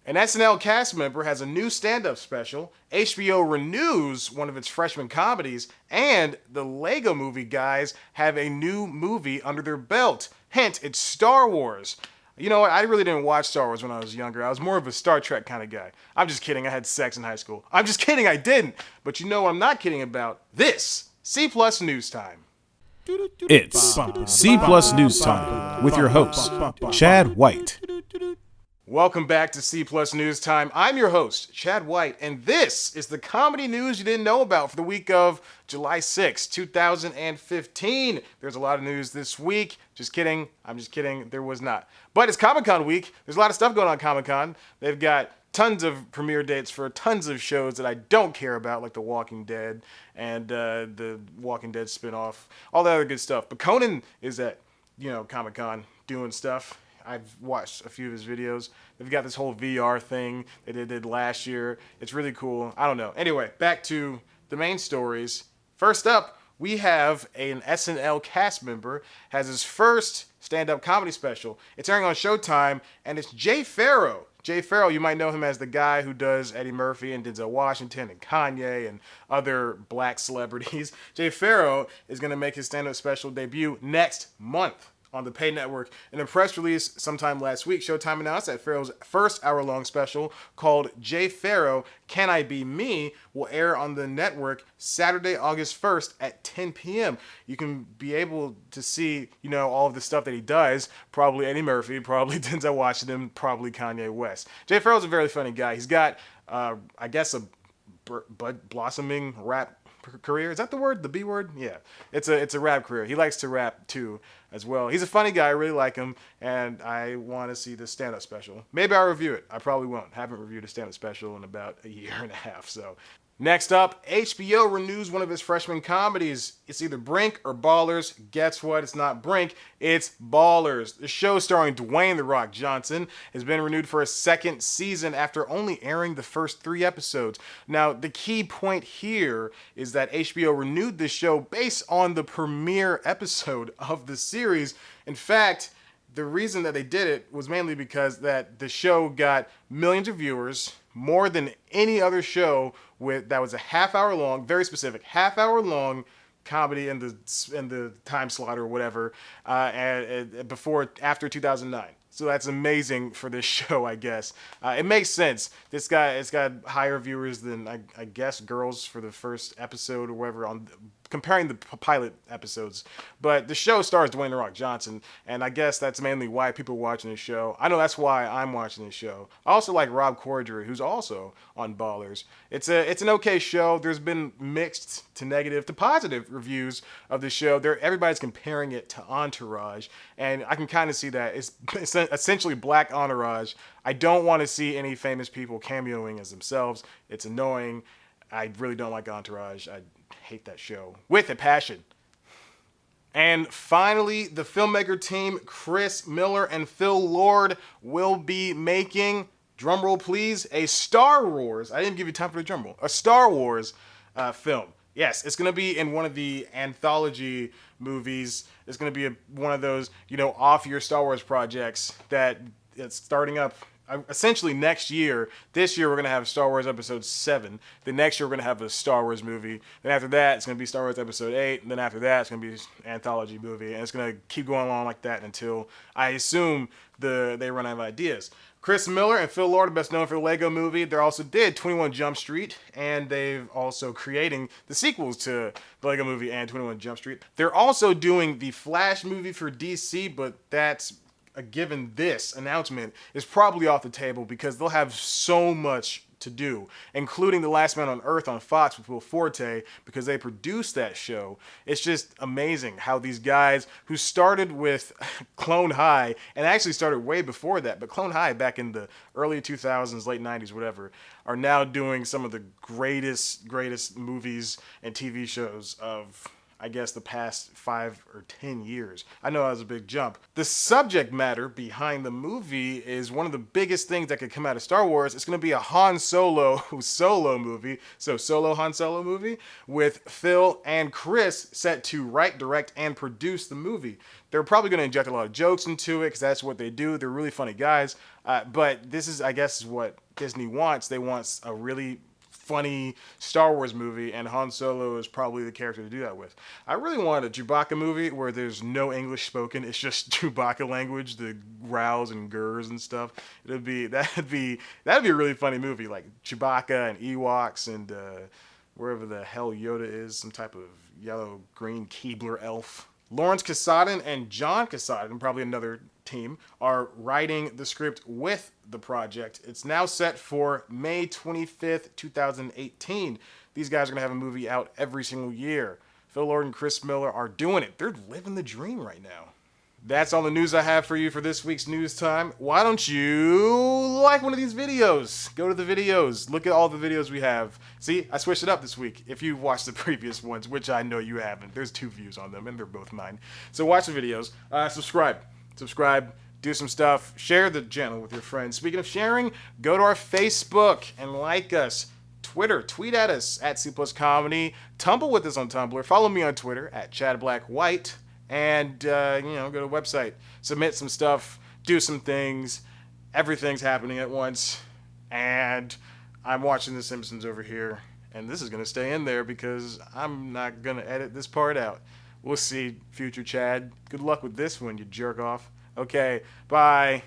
An SNL cast member has a new stand-up special, HBO renews one of its freshman comedies, and the Lego Movie guys have a new movie under their belt. Hint, it's Star Wars. You know what? I really didn't watch Star Wars when I was younger. I was more of a Star Trek kind of guy. I'm just kidding. I had sex in high school. I'm just kidding. I didn't. But you know what I'm not kidding about? This. C Plus News Time. It's C Plus News Time with your host, Chad White. Welcome back to C Plus News Time. I'm your host, Chad White, and this is the comedy news you didn't know about for the week of July 6, 2015. There's a lot of news this week. Just kidding. I'm just kidding. There was not. But it's Comic-Con week. There's a lot of stuff going on at Comic-Con. They've got tons of premiere dates for tons of shows that I don't care about, like The Walking Dead and the Walking Dead spinoff, all that other good stuff. But Conan is at, Comic-Con doing stuff. I've watched a few of his videos. They've got this whole VR thing that they did last year. It's really cool. I don't know. Anyway, back to the main stories. First up, we have an SNL cast member has his first stand-up comedy special. It's airing on Showtime, and it's Jay Pharoah. Jay Pharoah, you might know him as the guy who does Eddie Murphy and Denzel Washington and Kanye and other black celebrities. Jay Pharoah is going to make his stand-up special debut next month on the Pay Network. In a press release sometime last week, Showtime announced that Pharoah's first hour-long special called Jay Pharoah, Can I Be Me, will air on the network Saturday, August 1st at 10 p.m. You can be able to see, all of the stuff that he does, probably Eddie Murphy, probably Denzel Washington, probably Kanye West. Jay Pharoah's a very funny guy. He's got, a blossoming rap career. Is that the word? The B word? Yeah. It's a rap career. He likes to rap too as well. He's a funny guy. I really like him, and I want to see the stand-up special. Maybe I'll review it. I probably won't. Haven't reviewed a stand-up special in about a year and a half. So next up, HBO renews one of its freshman comedies. It's either Brink or Ballers. Guess what? It's not Brink. It's Ballers. The show starring Dwayne "The Rock" Johnson has been renewed for a second season after only airing the first 3 episodes. Now, the key point here is that HBO renewed this show based on the premiere episode of the series. In fact, the reason that they did it was mainly because that the show got millions of viewers, more than any other show that was a half-hour long, very specific, half-hour long comedy in the time slot or whatever, and after 2009. So that's amazing for this show, I guess. It makes sense. It's got higher viewers than I guess Girls for the first episode or whatever, on comparing the pilot episodes. But the show stars Dwayne "The Rock" Johnson, and I guess that's mainly why people are watching the show. I know that's why I'm watching the show. I also like Rob Corddry, who's also on Ballers. It's an okay show. There's been mixed to negative to positive reviews of the show. Everybody's comparing it to Entourage, and I can kind of see that. It's essentially black Entourage. I don't want to see any famous people cameoing as themselves. It's annoying. I really don't like Entourage. I hate that show with a passion. And finally, the filmmaker team, Chris Miller and Phil Lord, will be making, drumroll please, a Star Wars. I didn't give you time for the drumroll. A Star Wars film. Yes, it's going to be in one of the anthology movies. It's going to be one of those, off your Star Wars projects that it's starting up essentially next year. This year we're going to have Star Wars Episode 7. The next year we're going to have a Star Wars movie. Then after that it's going to be Star Wars Episode 8. And then after that it's going to be an anthology movie. And it's going to keep going along like that until, I assume, they run out of ideas. Chris Miller and Phil Lord are best known for the Lego Movie. They also did 21 Jump Street, and they've also creating the sequels to the Lego Movie and 21 Jump Street. They're also doing the Flash movie for DC, but that's a given. This announcement is probably off the table because they'll have so much to do, including The Last Man on Earth on Fox with Will Forte, because they produced that show. It's just amazing how these guys who started with Clone High, and actually started way before that, but Clone High back in the early 2000s, late 90s, whatever, are now doing some of the greatest movies and TV shows of, I guess, the past 5 or 10 years. I know that was a big jump. The subject matter behind the movie is one of the biggest things that could come out of Star Wars. It's going to be a Han Solo solo movie, so solo Han Solo movie, with Phil and Chris set to write, direct, and produce the movie. They're probably going to inject a lot of jokes into it because that's what they do. They're really funny guys. But this is, I guess, what Disney wants. They want a really funny Star Wars movie, and Han Solo is probably the character to do that with. I really want a Chewbacca movie where there's no English spoken. It's just Chewbacca language, the growls and gurs and stuff. That'd be a really funny movie, like Chewbacca and Ewoks and wherever the hell Yoda is, some type of yellow-green Keebler elf. Lawrence Kasdan and John Kasdan, probably another team, are writing the script with the project. It's now set for May 25th, 2018. These guys are going to have a movie out every single year. Phil Lord and Chris Miller are doing it. They're living the dream right now. That's all the news I have for you for this week's News Time. Why don't you like one of these videos? Go to the videos. Look at all the videos we have. See, I switched it up this week. If you've watched the previous ones, which I know you haven't, there's 2 views on them, and they're both mine. So watch the videos. Subscribe. Do some stuff. Share the channel with your friends. Speaking of sharing, go to our Facebook and like us. Twitter, tweet at us at C Plus Comedy. Tumble with us on Tumblr. Follow me on Twitter at ChadBlackWhite. And, go to the website, submit some stuff, do some things. Everything's happening at once. And I'm watching The Simpsons over here. And this is going to stay in there because I'm not going to edit this part out. We'll see, future Chad. Good luck with this one, you jerk off. Okay, bye.